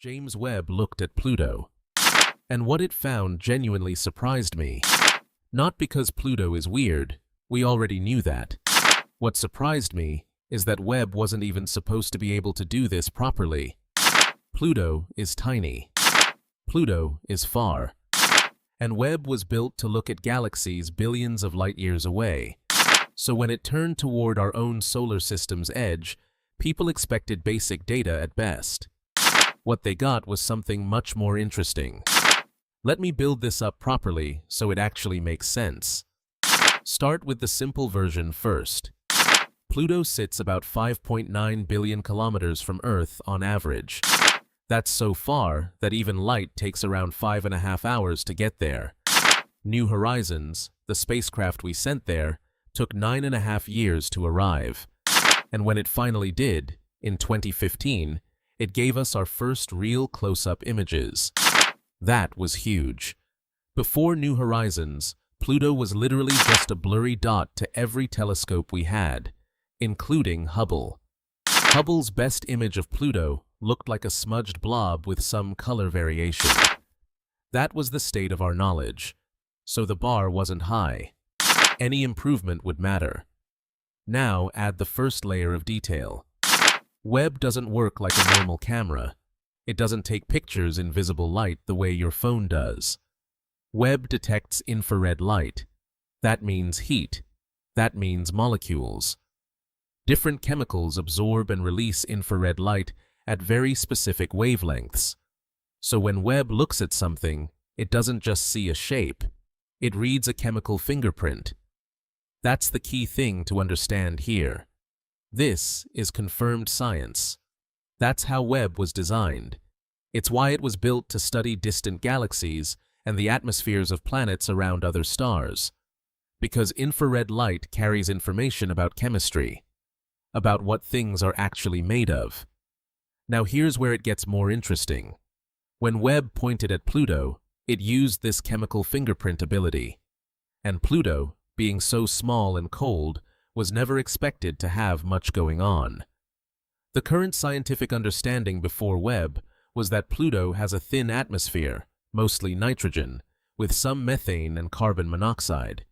James Webb looked at Pluto, and what it found genuinely surprised me. Not because Pluto is weird, we already knew that. What surprised me is that Webb wasn't even supposed to be able to do this properly. Pluto is tiny. Pluto is far. And Webb was built to look at galaxies billions of light years away. So when it turned toward our own solar system's edge, people expected basic data at best. What they got was something much more interesting. Let me build this up properly so it actually makes sense. Start with the simple version first. Pluto sits about 5.9 billion kilometers from Earth on average. That's so far that even light takes around 5.5 hours to get there. New Horizons, the spacecraft we sent there, took 9.5 years to arrive. And when it finally did, in 2015, it gave us our first real close-up images. That was huge. Before New Horizons, Pluto was literally just a blurry dot to every telescope we had, including Hubble. Hubble's best image of Pluto looked like a smudged blob with some color variation. That was the state of our knowledge, so the bar wasn't high. Any improvement would matter. Now add the first layer of detail. Webb doesn't work like a normal camera. It doesn't take pictures in visible light the way your phone does. Webb detects infrared light. That means heat. That means molecules. Different chemicals absorb and release infrared light at very specific wavelengths. So when Webb looks at something, it doesn't just see a shape. It reads a chemical fingerprint. That's the key thing to understand here. This is confirmed science. That's how Webb was designed. It's why it was built to study distant galaxies and the atmospheres of planets around other stars. Because infrared light carries information about chemistry, about what things are actually made of. Now here's where it gets more interesting. When Webb pointed at Pluto, it used this chemical fingerprint ability. And Pluto, being so small and cold, was never expected to have much going on. The current scientific understanding before Webb was that Pluto has a thin atmosphere, mostly nitrogen, with some methane and carbon monoxide.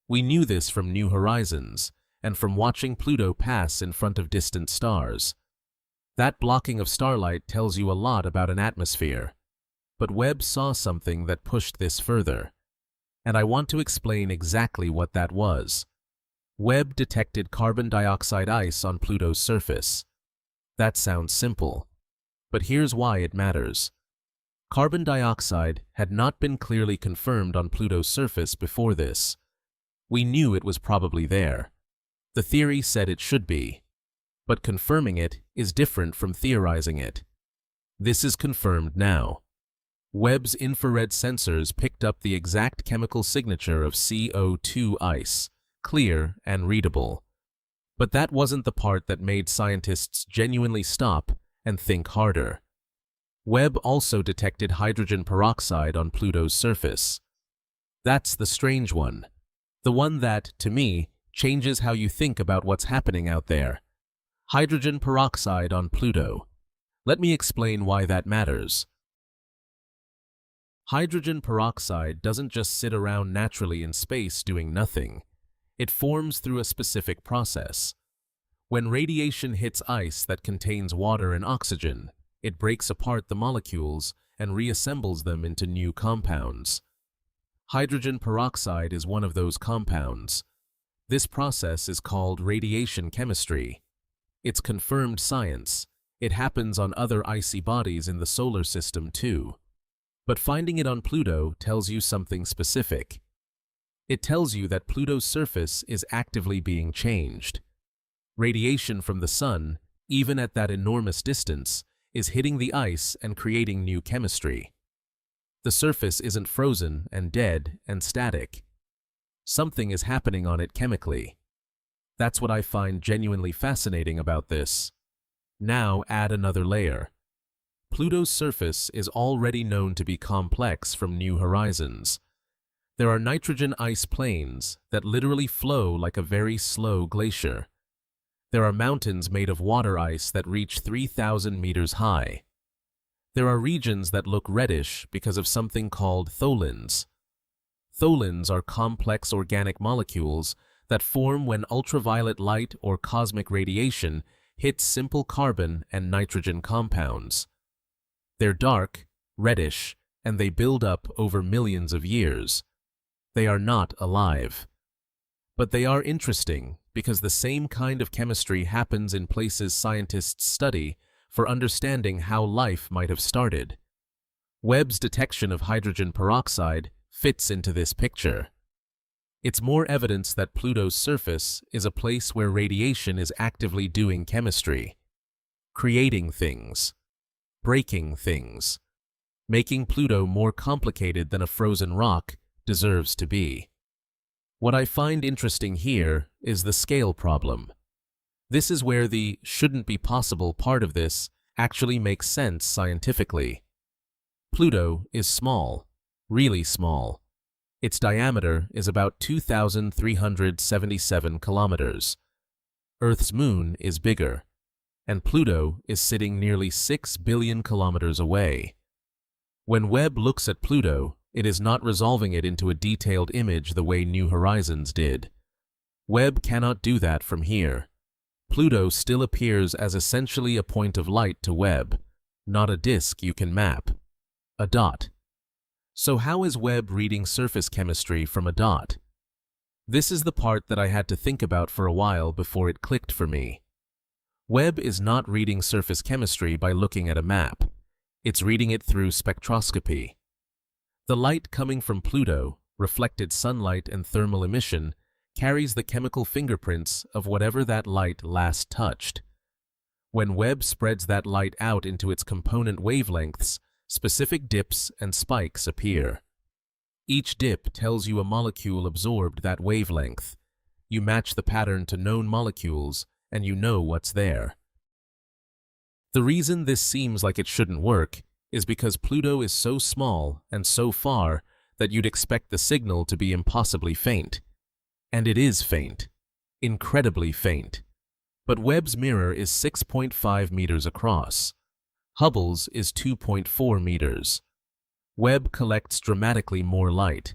We knew this from New Horizons and from watching Pluto pass in front of distant stars. That blocking of starlight tells you a lot about an atmosphere. But Webb saw something that pushed this further. And I want to explain exactly what that was. Webb detected carbon dioxide ice on Pluto's surface. That sounds simple, but here's why it matters. Carbon dioxide had not been clearly confirmed on Pluto's surface before this. We knew it was probably there. The theory said it should be. But confirming it is different from theorizing it. This is confirmed now. Webb's infrared sensors picked up the exact chemical signature of CO2 ice, clear and readable. But that wasn't the part that made scientists genuinely stop and think harder. Webb also detected hydrogen peroxide on Pluto's surface. That's the strange one. The one that, to me, changes how you think about what's happening out there. Hydrogen peroxide on Pluto. Let me explain why that matters. Hydrogen peroxide doesn't just sit around naturally in space doing nothing. It forms through a specific process. When radiation hits ice that contains water and oxygen, it breaks apart the molecules and reassembles them into new compounds. Hydrogen peroxide is one of those compounds. This process is called radiation chemistry. It's confirmed science. It happens on other icy bodies in the solar system too. But finding it on Pluto tells you something specific. It tells you that Pluto's surface is actively being changed. Radiation from the sun, even at that enormous distance, is hitting the ice and creating new chemistry. The surface isn't frozen and dead and static. Something is happening on it chemically. That's what I find genuinely fascinating about this. Now add another layer. Pluto's surface is already known to be complex from New Horizons. There are nitrogen ice plains that literally flow like a very slow glacier. There are mountains made of water ice that reach 3,000 meters high. There are regions that look reddish because of something called tholins. Tholins are complex organic molecules that form when ultraviolet light or cosmic radiation hits simple carbon and nitrogen compounds. They're dark, reddish, and they build up over millions of years. They are not alive. But they are interesting because the same kind of chemistry happens in places scientists study for understanding how life might have started. Webb's detection of hydrogen peroxide fits into this picture. It's more evidence that Pluto's surface is a place where radiation is actively doing chemistry, creating things, breaking things, making Pluto more complicated than a frozen rock deserves to be. What I find interesting here is the scale problem. This is where the shouldn't be possible part of this actually makes sense scientifically. Pluto is small, really small. Its diameter is about 2,377 kilometers. Earth's moon is bigger, and Pluto is sitting nearly 6 billion kilometers away. When Webb looks at Pluto, it is not resolving it into a detailed image the way New Horizons did. Webb cannot do that from here. Pluto still appears as essentially a point of light to Webb, not a disk you can map. A dot. So how is Webb reading surface chemistry from a dot? This is the part that I had to think about for a while before it clicked for me. Webb is not reading surface chemistry by looking at a map. It's reading it through spectroscopy. The light coming from Pluto, reflected sunlight and thermal emission, carries the chemical fingerprints of whatever that light last touched. When Webb spreads that light out into its component wavelengths, specific dips and spikes appear. Each dip tells you a molecule absorbed that wavelength. You match the pattern to known molecules, and you know what's there. The reason this seems like it shouldn't work is because Pluto is so small and so far that you'd expect the signal to be impossibly faint. And it is faint. Incredibly faint. But Webb's mirror is 6.5 meters across. Hubble's is 2.4 meters. Webb collects dramatically more light.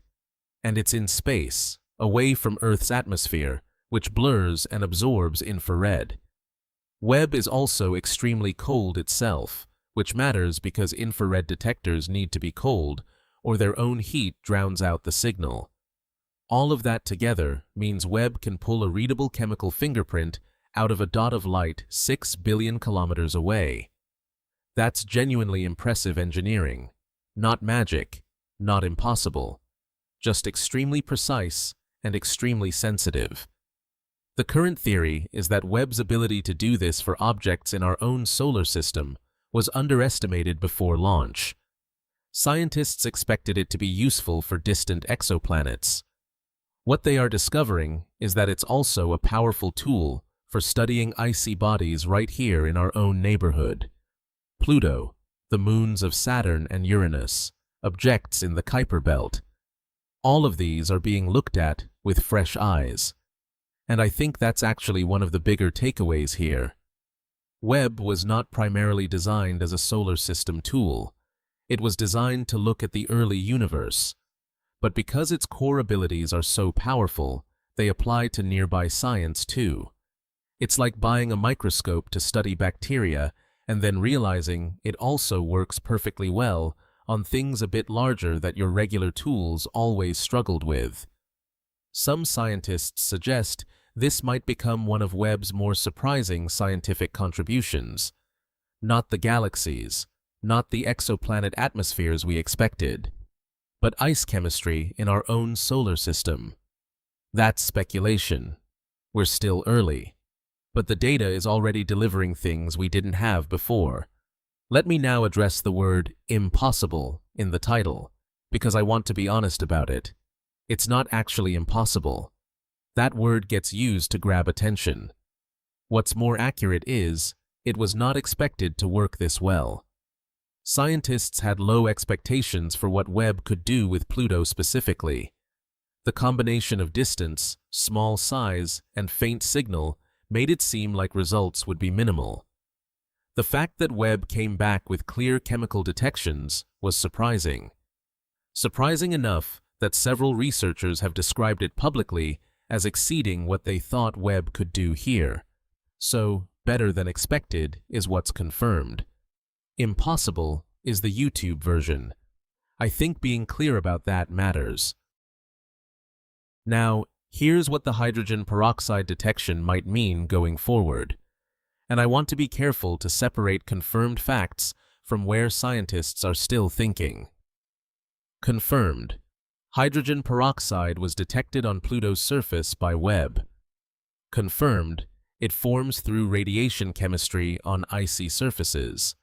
And it's in space, away from Earth's atmosphere, which blurs and absorbs infrared. Webb is also extremely cold itself, which matters because infrared detectors need to be cold, or their own heat drowns out the signal. All of that together means Webb can pull a readable chemical fingerprint out of a dot of light 6 billion kilometers away. That's genuinely impressive engineering. Not magic, not impossible. Just extremely precise and extremely sensitive. The current theory is that Webb's ability to do this for objects in our own solar system was underestimated before launch. Scientists expected it to be useful for distant exoplanets. What they are discovering is that it's also a powerful tool for studying icy bodies right here in our own neighborhood. Pluto, the moons of Saturn and Uranus, objects in the Kuiper Belt. All of these are being looked at with fresh eyes. And I think that's actually one of the bigger takeaways here. Webb was not primarily designed as a solar system tool. It was designed to look at the early universe. But because its core abilities are so powerful, they apply to nearby science too. It's like buying a microscope to study bacteria and then realizing it also works perfectly well on things a bit larger that your regular tools always struggled with. Some scientists suggest this might become one of Webb's more surprising scientific contributions. Not the galaxies, not the exoplanet atmospheres we expected, but ice chemistry in our own solar system. That's speculation. We're still early, but the data is already delivering things we didn't have before. Let me now address the word impossible in the title, because I want to be honest about it. It's not actually impossible. That word gets used to grab attention. What's more accurate is, it was not expected to work this well. Scientists had low expectations for what Webb could do with Pluto specifically. The combination of distance, small size, and faint signal made it seem like results would be minimal. The fact that Webb came back with clear chemical detections was surprising. Surprising enough that several researchers have described it publicly as exceeding what they thought Webb could do here. So, better than expected is what's confirmed. Impossible is the YouTube version. I think being clear about that matters. Now, here's what the hydrogen peroxide detection might mean going forward. And I want to be careful to separate confirmed facts from where scientists are still thinking. Confirmed. Hydrogen peroxide was detected on Pluto's surface by Webb. Confirmed. It forms through radiation chemistry on icy surfaces.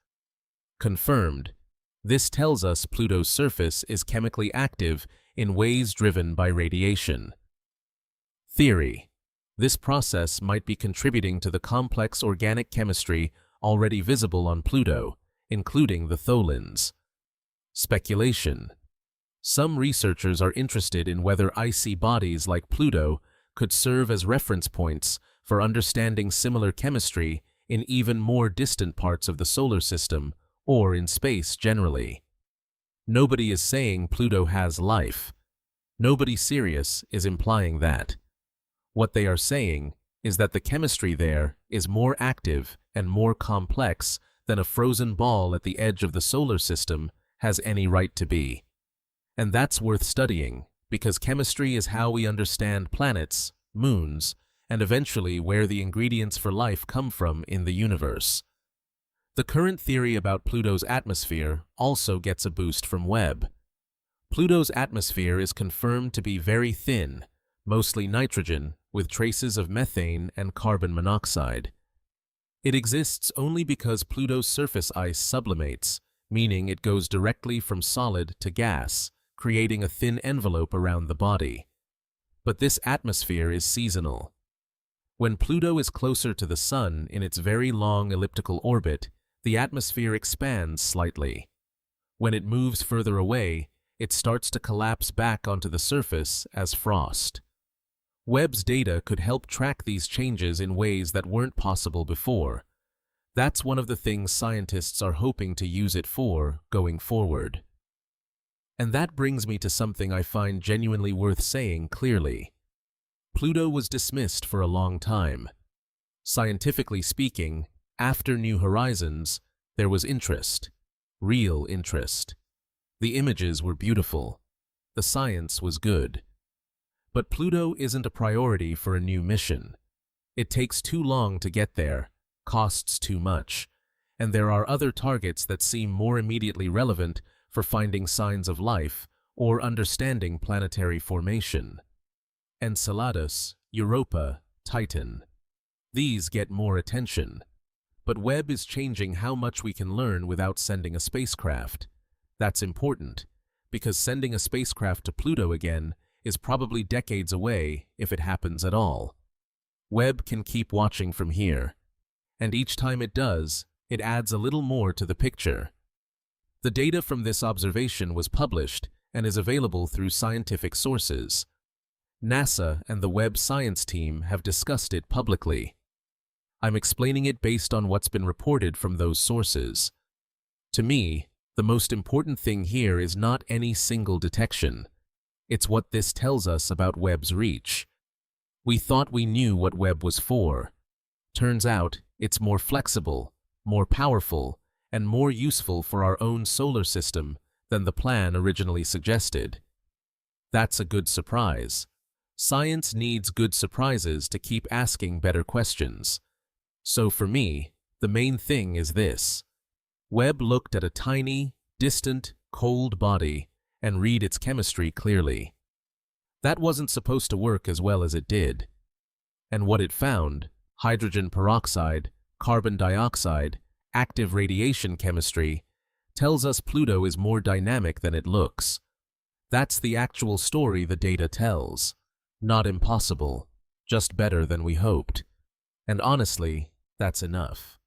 Confirmed. This tells us Pluto's surface is chemically active in ways driven by radiation. Theory. This process might be contributing to the complex organic chemistry already visible on Pluto, including the tholins. Speculation. Some researchers are interested in whether icy bodies like Pluto could serve as reference points for understanding similar chemistry in even more distant parts of the solar system or in space generally. Nobody is saying Pluto has life. Nobody serious is implying that. What they are saying is that the chemistry there is more active and more complex than a frozen ball at the edge of the solar system has any right to be. And that's worth studying, because chemistry is how we understand planets, moons, and eventually where the ingredients for life come from in the universe. The current theory about Pluto's atmosphere also gets a boost from Webb. Pluto's atmosphere is confirmed to be very thin, mostly nitrogen, with traces of methane and carbon monoxide. It exists only because Pluto's surface ice sublimates, meaning it goes directly from solid to gas, creating a thin envelope around the body. But this atmosphere is seasonal. When Pluto is closer to the Sun in its very long elliptical orbit, the atmosphere expands slightly. When it moves further away, it starts to collapse back onto the surface as frost. Webb's data could help track these changes in ways that weren't possible before. That's one of the things scientists are hoping to use it for going forward. And that brings me to something I find genuinely worth saying clearly. Pluto was dismissed for a long time. Scientifically speaking, after New Horizons, there was interest. Real interest. The images were beautiful. The science was good. But Pluto isn't a priority for a new mission. It takes too long to get there, costs too much, and there are other targets that seem more immediately relevant for finding signs of life or understanding planetary formation. Enceladus, Europa, Titan. These get more attention. But Webb is changing how much we can learn without sending a spacecraft. That's important, because sending a spacecraft to Pluto again is probably decades away if it happens at all. Webb can keep watching from here, and each time it does, it adds a little more to the picture. The data from this observation was published and is available through scientific sources. NASA and the Webb science team have discussed it publicly. I'm explaining it based on what's been reported from those sources. To me, the most important thing here is not any single detection. It's what this tells us about Webb's reach. We thought we knew what Webb was for. Turns out, it's more flexible, more powerful, and more useful for our own solar system than the plan originally suggested. That's a good surprise. Science needs good surprises to keep asking better questions. So for me, the main thing is this. Webb looked at a tiny, distant, cold body and read its chemistry clearly. That wasn't supposed to work as well as it did. And what it found, hydrogen peroxide, carbon dioxide, active radiation chemistry, tells us Pluto is more dynamic than it looks. That's the actual story the data tells. Not impossible, just better than we hoped. And honestly, that's enough.